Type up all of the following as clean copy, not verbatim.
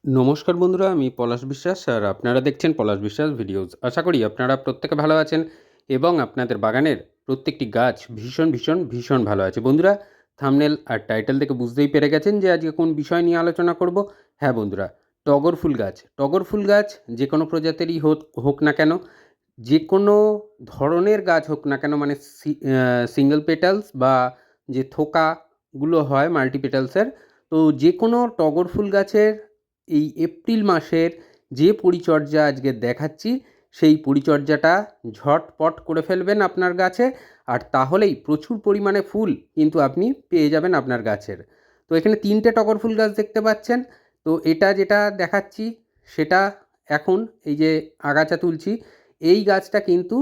নমস্কার বন্ধুরা, আমি পলাশ বিশ্বাস আর আপনারা দেখছেন পলাশ বিশ্বাস ভিডিওস। আশা করি আপনারা প্রত্যেকে ভালো আছেন এবং আপনাদের বাগানের প্রত্যেকটি গাছ ভীষণ ভালো আছে। বন্ধুরা, থাম্বনেল আর টাইটেল থেকে বুঝতেই পেরে গেছেন যে আজকে কোন বিষয় নিয়ে আলোচনা করব। হ্যাঁ বন্ধুরা, টগর ফুল গাছ। টগর ফুল গাছ যে কোনো প্রজাতিরই হোক না কেন, যে কোনো ধরনের গাছ হোক না কেন, মানে সিঙ্গেল পেটালস বা যে থোকাগুলো হয় মাল্টি পেটালসের, তো যে কোনো টগর ফুল গাছের এই এপ্রিল মাসের যে পরিচর্যা আজকে দেখাচ্ছি, সেই পরিচর্যাটা ঝটপট করে ফেলবেন আপনার গাছে, আর তাহলেই প্রচুর পরিমাণে ফুল কিন্তু আপনি পেয়ে যাবেন আপনার গাছের। তো এখানে 3টে টগর ফুল গাছ দেখতে পাচ্ছেন। তো এটা যেটা দেখাচ্ছি সেটা এখন এই যে আগাছা তুলছি, এই গাছটা কিন্তু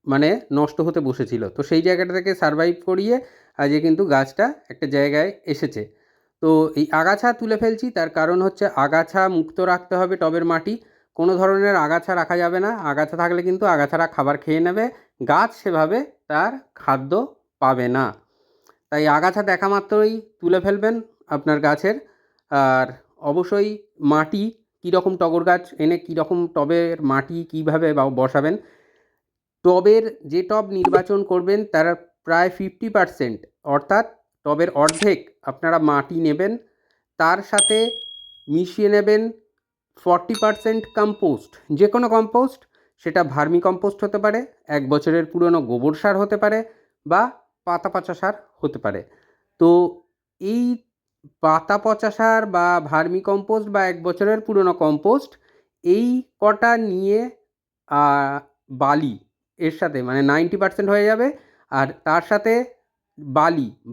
মানে নষ্ট হতে বসেছিল। তো সেই জায়গাটা থেকে সারভাইভ করিয়ে আজকে কিন্তু গাছটা একটা জায়গায় এসেছে। তো এই আগাছা তুলে ফেলছি, তার কারণ হচ্ছে আগাছা মুক্ত রাখতে হবে টবের মাটি। কোনো ধরনের আগাছা রাখা যাবে না। আগাছা থাকলে কিন্তু আগাছারা খাবার খেয়ে নেবে, গাছ সেভাবে তার খাদ্য পাবে না। তাই আগাছা দেখা মাত্রই তুলে ফেলবেন আপনার গাছের। আর অবশ্যই মাটি কীরকম, টগর গাছ এনে কীরকম টবের মাটি কীভাবে বসাবেন, টবের যে টব নির্বাচন করবেন তার প্রায় 50%, অর্থাৎ টবের অর্ধেক আপনারা মাটি নেবেন, তার সাথে মিশিয়ে নেবেন 40% কম্পোস্ট। যে কোনো কম্পোস্ট, সেটা ভার্মি কম্পোস্ট হতে পারে, 1 বছরের পুরনো গোবর সার হতে পারে, বা পাতা পচা সার হতে পারে। তো এই পাতা পচা সার বা ভার্মি কম্পোস্ট বা 1 বছরের পুরনো কম্পোস্ট, এই কটা নিয়ে বালি এর সাথে, মানে 90% হয়ে যাবে। আর তার সাথে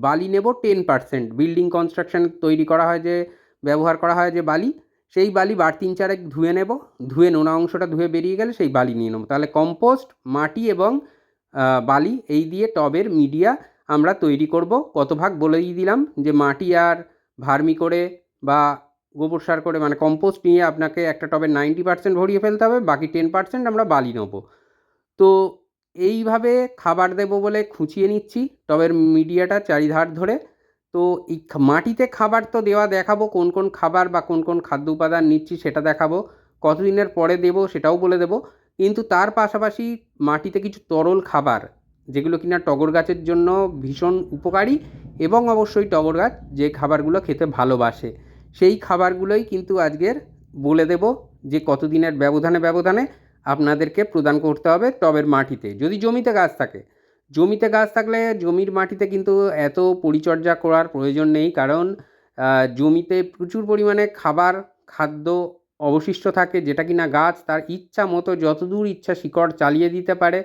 বালি নেব 10%। বিল্ডিং কনস্ট্রাকশন তৈরি করা হয় যে, ব্যবহার করা হয় যে বালি, সেই বালি বার 3-4 ধুয়ে নেব। ধুয়ে নোনা অংশটা ধুয়ে বেরিয়ে গেলে সেই বালি নিয়ে নেব। তাহলে কম্পোস্ট, মাটি এবং বালি, এই দিয়ে টবের মিডিয়া আমরা তৈরি করব। কত ভাগ বলেই দিলাম, যে মাটি আর ভার্মি করে বা গোবর সার করে, মানে কম্পোস্ট নিয়ে আপনাকে একটা টবে 90% ভরিয়ে ফেলতে হবে, বাকি 10% আমরা বালি নেব। তো এইভাবে খাবার দেবো বলে খুঁচিয়ে নিচ্ছি টবের মিডিয়াটা চারিধার ধরে। তো এই মাটিতে খাবার তো দেওয়া দেখাবো, কোন কোন খাবার বা কোন কোন খাদ্য উপাদান নিচ্ছি সেটা দেখাবো, কতদিনের পরে দেবো সেটাও বলে দেবো। কিন্তু তার পাশাপাশি মাটিতে কিছু তরল খাবার, যেগুলো কিনা টগর গাছের জন্য ভীষণ উপকারী, এবং অবশ্যই টগর গাছ যে খাবারগুলো খেতে ভালোবাসে, সেই খাবারগুলোই কিন্তু আজকের বলে দেব, যে কতদিনের ব্যবধানে আপনাদেরকে প্রদান করতে হবে টবের মাটিতে। যদি জমিতে গাছ থাকে, জমির মাটিতে কিন্তু এত পরিচর্যা করার প্রয়োজন নেই, কারণ জমিতে প্রচুর পরিমাণে খাদ্য অবশিষ্ট থাকে, যেটা কিনা গাছ তার ইচ্ছা মতো যতদূর ইচ্ছা শিকড় চালিয়ে দিতে পারে,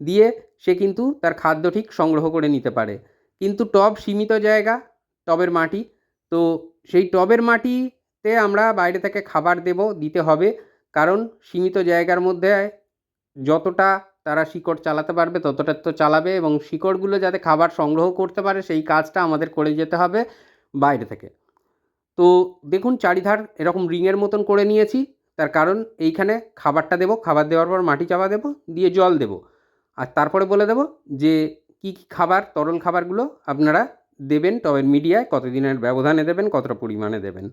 দিয়ে সে কিন্তু তার খাদ্য ঠিক সংগ্রহ করে নিতে পারে। কিন্তু টব সীমিত জায়গা, টবের মাটি, তো সেই টবের মাটিতে আমরা বাইরে থেকে খাবার দিতে হবে, কারণ সীমিত জায়গার মধ্যে যতটা তারা শিকড় চালাতে পারবে ততটা তো চালাবে, এবং শিকড়গুলো যাতে খাবার সংগ্রহ করতে পারে সেই কাজটা আমাদের করে যেতে হবে বাইরে থেকে। তো দেখুন, চারিধার এরকম রিংয়ের মতন করে নিয়েছি, তার কারণ এইখানে খাবারটা দেবো, খাবার দেওয়ার পর মাটি চাপা দেবো, দিয়ে জল দেবো, আর তারপরে বলে দেবো যে কী কী খাবার, তরল খাবারগুলো আপনারা দেবেন টবের মিডিয়ায়, কতদিনের ব্যবধানে দেবেন, কতটা পরিমাণে দেবেন।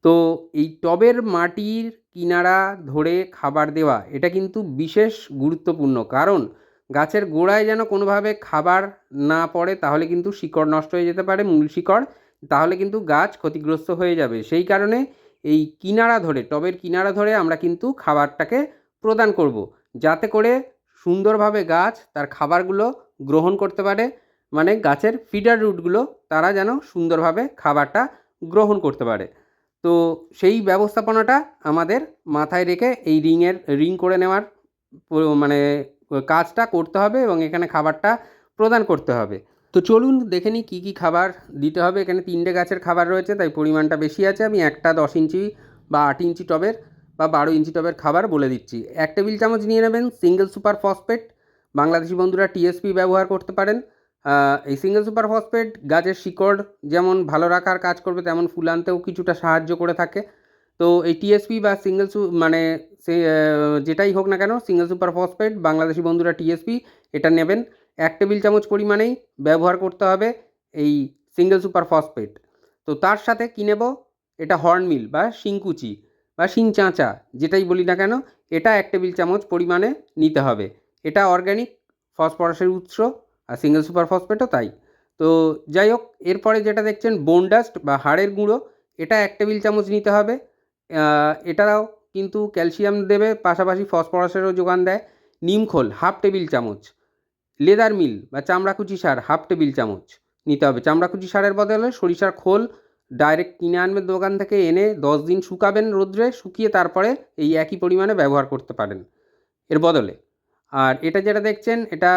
তো এই টবের মাটির কিনারা ধরে খাবার দেওয়া, এটা কিন্তু বিশেষ গুরুত্বপূর্ণ, কারণ গাছের গোড়ায় যেন কোনোভাবে খাবার না পড়ে, তাহলে কিন্তু শিকড় নষ্ট হয়ে যেতে পারে, মূল শিকড়, তাহলে কিন্তু গাছ ক্ষতিগ্রস্ত হয়ে যাবে। সেই কারণে এই কিনারা ধরে, টবের কিনারা ধরে আমরা কিন্তু খাবারটাকে প্রদান করব, যাতে করে সুন্দরভাবে গাছ তার খাবারগুলো গ্রহণ করতে পারে, মানে গাছের ফিডার রুটগুলো তারা যেন সুন্দরভাবে খাবারটা গ্রহণ করতে পারে। তো সেই ব্যবস্থাপনাটা আমাদের মাথায় রেখে এই রিং করে নেওয়ার মানে কাজটা করতে হবে, এবং এখানে খাবারটা প্রদান করতে হবে। তো চলুন দেখে নিই কী কী খাবার দিতে হবে। এখানে 3টে গাছের খাবার রয়েছে, তাই পরিমাণটা বেশি আছে। আমি একটা 10 ইঞ্চি বা 8 ইঞ্চি টবের বা 12 ইঞ্চি টবের খাবার বলে দিচ্ছি। 1 টেবিল চামচ নিয়ে নেবেন সিঙ্গেল সুপার ফসফেট। বাংলাদেশি বন্ধুরা টিএসপি ব্যবহার করতে পারেন। এই সিঙ্গেল সুপার ফসফেট গাছের শিকড় যেমন ভালো রাখার কাজ করবে, তেমন ফুল আনতেও কিছুটা সাহায্য করে থাকে। তো এই টিএসপি বা মানে সে যেটাই হোক না কেন, সিঙ্গেল সুপার ফসফেট, বাংলাদেশি বন্ধুরা টিএসপি, এটা নেবেন। 1 টেবিল চামচ পরিমাণেই ব্যবহার করতে হবে এই সিঙ্গেল সুপার ফসফেট। তো তার সাথে কী নেব, এটা হর্নমিল বা শিংকুচি বা শিং চাঁচা যেটাই বলি না কেন, এটা 1 টেবিল চামচ পরিমাণে নিতে হবে। এটা অর্গ্যানিক ফসফরাসের উৎস, আর সিঙ্গেল সুপার ফসফেটও তাই। তো যাই হোক, এরপরে যেটা দেখছেন বোন ডাস্ট বা হাড়ের গুঁড়ো, এটা 1 টেবিল চামচ নিতে হবে। এটাও কিন্তু ক্যালসিয়াম দেবে, পাশাপাশি ফসফরাসেরও যোগান দেয়। নিমখোল 1/2 টেবিল চামচ। লেদার মিল বা চামড়াকুচি সার 1/2 টেবিল চামচ নিতে হবে। চামড়াকুচি সারের বদলে সরিষার খোল ডাইরেক্ট কিনে আনবেন দোকান থেকে, এনে 10 দিন শুকাবেন রোদ্রে, শুকিয়ে তারপরে এই একই পরিমাণে ব্যবহার করতে পারেন এর বদলে। আর এটা যেটা দেখছেন এটা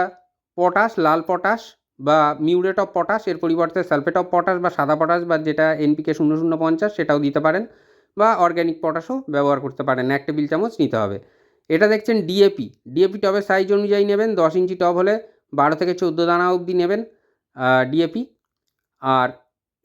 পটাশ, লাল পটাশ বা মিউরেট অফ পটাশ, এর পরিবর্তে সালফেট অফ পটাশ বা সাদা পটাশ বা যেটা NPK 0050 সেটাও দিতে পারেন, বা অর্গ্যানিক পটাশও ব্যবহার করতে পারেন। 1 টেবিল চামচ নিতে হবে। এটা দেখছেন ডিএপি। ডিএপি টবের সাইজ অনুযায়ী নেবেন। 10 ইঞ্চি টব হলে 12 থেকে 14 দানা অবধি নেবেন ডিএপি। আর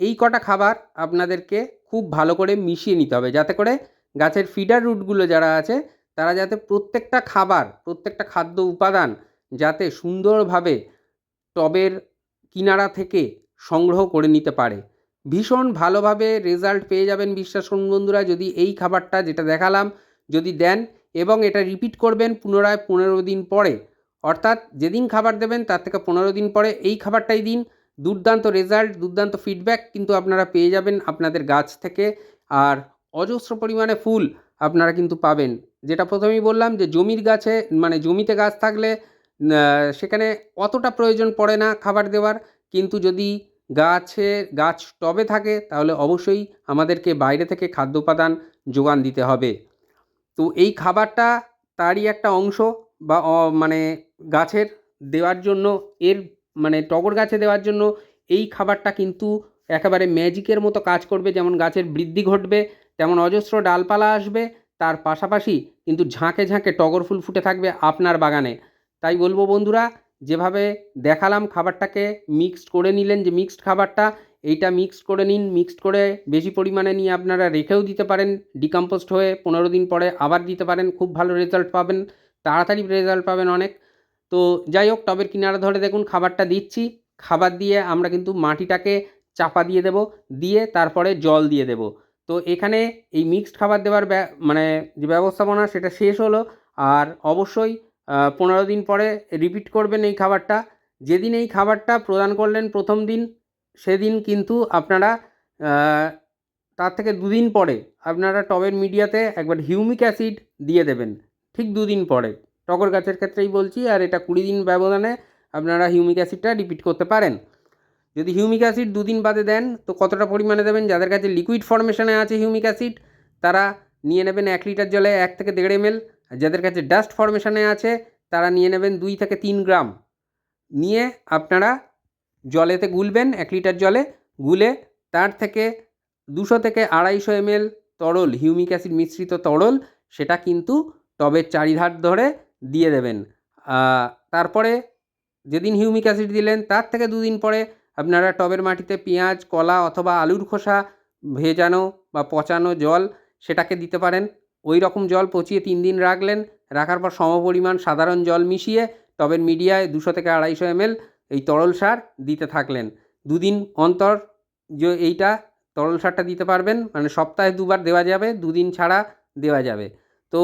এই কটা খাবার আপনাদেরকে খুব ভালো করে মিশিয়ে নিতে হবে, যাতে করে গাছের ফিডার রুটগুলো যারা আছে তারা যাতে প্রত্যেকটা খাবার, প্রত্যেকটা খাদ্য উপাদান যাতে সুন্দরভাবে টবের কিনারা থেকে সংগ্রহ করে নিতে পারে। ভীষণ ভালোভাবে রেজাল্ট পেয়ে যাবেন বিশ্বাস করুন বন্ধুরা, যদি এই খাবারটা যেটা দেখালাম যদি দেন, এবং এটা রিপিট করবেন পুনরায় 15 দিন পরে, অর্থাৎ যেদিন খাবার দেবেন তার থেকে 15 দিন পরে এই খাবারটাই দিন। দুর্দান্ত রেজাল্ট, দুর্দান্ত ফিডব্যাক কিন্তু আপনারা পেয়ে যাবেন আপনাদের গাছ থেকে। আর অজস্র পরিমাণে ফুল আপনারা কিন্তু পাবেন। যেটা প্রথমেই বললাম যে জমির গাছে, মানে জমিতে গাছ থাকলে সেখানে অতটা প্রয়োজন পড়ে না খাবার দেওয়ার, কিন্তু যদি গাছ টবে থাকে তাহলে অবশ্যই আমাদেরকে বাইরে থেকে খাদ্য উপাদান যোগান দিতে হবে। তো এই খাবারটা তারই একটা অংশ, বা মানে গাছের দেওয়ার জন্য, এর মানে টগর গাছে দেওয়ার জন্য এই খাবারটা কিন্তু একেবারে ম্যাজিকের মতো কাজ করবে। যেমন গাছের বৃদ্ধি ঘটবে, তেমন অজস্র ডালপালা আসবে, তার পাশাপাশি কিন্তু ঝাঁকে ঝাঁকে টগর ফুল ফুটে থাকবে আপনার বাগানে। তাই বলবো বন্ধুরা, যেভাবে দেখালাম খাবারটাকে মিক্সড করে নিলেন, যে মিক্সড খাবারটা, এইটা মিক্সড করে নিন। মিক্সড করে বেশি পরিমাণে নিয়ে আপনারা রেখেও দিতে পারেন, ডিকম্পোস্ট হয়ে 15 দিন পরে আবার দিতে পারেন, খুব ভালো রেজাল্ট পাবেন, তাড়াতাড়ি রেজাল্ট পাবেন অনেক। তো যাই হোক, টবের কিনারা ধরে দেখুন খাবারটা দিচ্ছি। খাবার দিয়ে আমরা কিন্তু মাটিটাকে চাপা দিয়ে দেব, দিয়ে তারপরে জল দিয়ে দেব। তো এখানে এই মিক্সড খাবার দেওয়ার মানে যে ব্যবস্থাপনা সেটা শেষ হলো। আর অবশ্যই 15 দিন পরে রিপিট করবেন এই খাবারটা। যেদিন এই খাবারটা প্রদান করলেন প্রথম দিন, সেদিন কিন্তু আপনারা তার থেকে 2 দিন পরে আপনারা টবের মিডিয়াতে একবার হিউমিক অ্যাসিড দিয়ে দেবেন, ঠিক 2 দিন পরে। টগর গাছের ক্ষেত্রেই বলছি, আর এটা 20 দিন ব্যবধানে আপনারা হিউমিক অ্যাসিডটা রিপিট করতে পারেন। যদি হিউমিক অ্যাসিড 2 দিন বাদে দেন তো কতটা পরিমাণে দেবেন, যাদের কাছে লিকুইড ফর্মেশনে আছে হিউমিক অ্যাসিড তারা নিয়ে নেবেন 1 লিটার জলে 1 থেকে 1.5 ml। আর যাদের কাছে ডাস্ট ফর্মেশনে আছে তারা নিয়ে নেবেন 2 থেকে 3 গ্রাম। নিয়ে আপনারা জলেতে গুলবেন, 1 লিটার জলে গুলে তার থেকে 200 থেকে 250 ml তরল হিউমিক অ্যাসিড মিশ্রিত তরল, সেটা কিন্তু টবের চারিধার ধরে দিয়ে দেবেন। তারপরে যেদিন হিউমিক অ্যাসিড দিলেন তার থেকে 2 দিন পরে আপনারা টবের মাটিতে পেঁয়াজ, কলা অথবা আলুর খোসা ভেজানো বা পচানো জল সেটাকে দিতে পারেন। ওই রকম জল পচিয়ে 3 দিন রাখলেন, রাখার পর সমপরিমাণ সাধারণ জল মিশিয়ে টবের মিডিয়ায় 200 থেকে 250 ml এই তরল সার দিতে থাকলেন। 2 দিন অন্তর যে এইটা তরল সারটা দিতে পারবেন, মানে সপ্তাহে 2 বার দেওয়া যাবে, 2 দিন ছাড়া দেওয়া যাবে। তো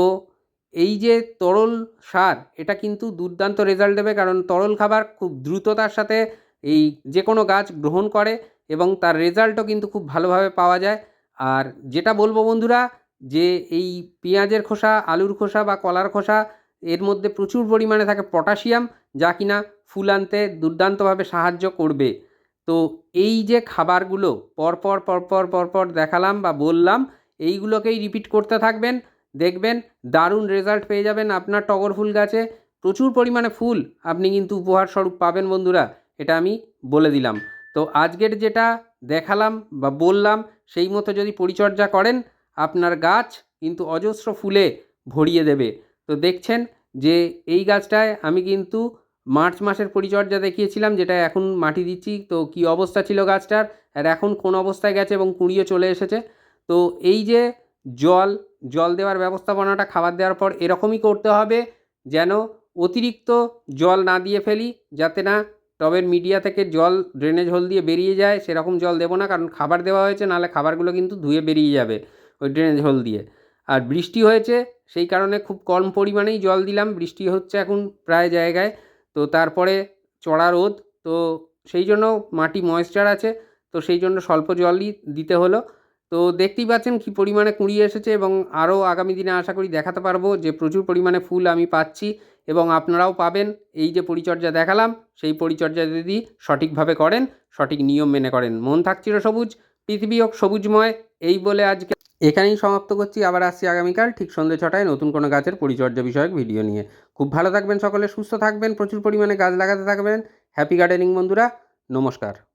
এই যে তরল সার, এটা কিন্তু দুর্দান্ত রেজাল্ট দেবে, কারণ তরল খাবার খুব দ্রুততার সাথে এই যে কোনো গাছ গ্রহণ করে এবং তার রেজাল্টও কিন্তু খুব ভালোভাবে পাওয়া যায়। আর যেটা বলবো বন্ধুরা, যে এই পেঁয়াজের খোসা, আলুর খোসা বা কলার খোসা, এর মধ্যে প্রচুর পরিমাণে থাকে পটাশিয়াম, যা কিনা ফুল আনতে দুর্দান্তভাবে সাহায্য করবে। তো এই যে খাবারগুলো পরপর দেখালাম বা বললাম, এইগুলোকেই রিপিট করতে থাকবেন, দেখবেন দারুণ রেজাল্ট পেয়ে যাবেন আপনার টগর ফুল গাছে। প্রচুর পরিমাণে ফুল আপনি কিন্তু উপহার স্বরূপ পাবেন বন্ধুরা, এটা আমি বলে দিলাম। তো আজকের যেটা দেখালাম বা বললাম সেই মতো যদি পরিচর্যা করেন, আপনার গাছ কিন্তু অজস্র ফুলে ভরিয়ে দেবে। তো দেখছেন যে এই গাছটায় আমি কিন্তু মার্চ মাসের পরিচর্যা দেখিয়েছিলাম, যেটা এখন মাটি দিচ্ছি। তো কী অবস্থা ছিল গাছটার, আর এখন কোন অবস্থায় গেছে এবং কুঁড়িয়ে চলে এসেছে। তো এই যে জল দেওয়ার ব্যবস্থাপনাটা খাবার দেওয়ার পর এরকমই করতে হবে, যেন অতিরিক্ত জল না দিয়ে ফেলি, যাতে না টবের মিডিয়া থেকে জল ড্রেনেজ হোল দিয়ে বেরিয়ে যায় সেরকম জল দেবো না, কারণ খাবার দেওয়া হয়েছে, নাহলে খাবারগুলো কিন্তু ধুয়ে বেরিয়ে যাবে ওই ড্রেনেজ হোল দিয়ে। আর বৃষ্টি হয়েছে সেই কারণে খুব কম পরিমাণেই জল দিলাম, বৃষ্টি হচ্ছে এখন প্রায় জায়গায়, তো তারপরে চড়া রোদ, তো সেই জন্য মাটি ময়েশ্চার আছে, তো সেই জন্য স্বল্প জলই দিতে হলো। তো দেখতেই পাচ্ছেন কী পরিমাণে কুঁড়ি এসেছে, এবং আরও আগামী দিনে আশা করি দেখাতে পারবো যে প্রচুর পরিমাণে ফুল আমি পাচ্ছি, এবং আপনারাও পাবেন। এই যে পরিচর্যা দেখালাম সেই পরিচর্যা যদি সঠিকভাবে করেন, সঠিক নিয়ম মেনে করেন, মন থাক চিরসবুজ, পৃথিবী হোক সবুজময়। এই বলে আজকে এখানেই সমাপ্ত করছি। আবার আসছি আগামীকাল ঠিক সন্ধ্যে 6টায় নতুন কোনো গাছের পরিচর্যা বিষয়ক ভিডিও নিয়ে। খুব ভালো থাকবেন সকলে, সুস্থ থাকবেন, প্রচুর পরিমাণে গাছ লাগাতে থাকবেন। হ্যাপি গার্ডেনিং বন্ধুরা, নমস্কার।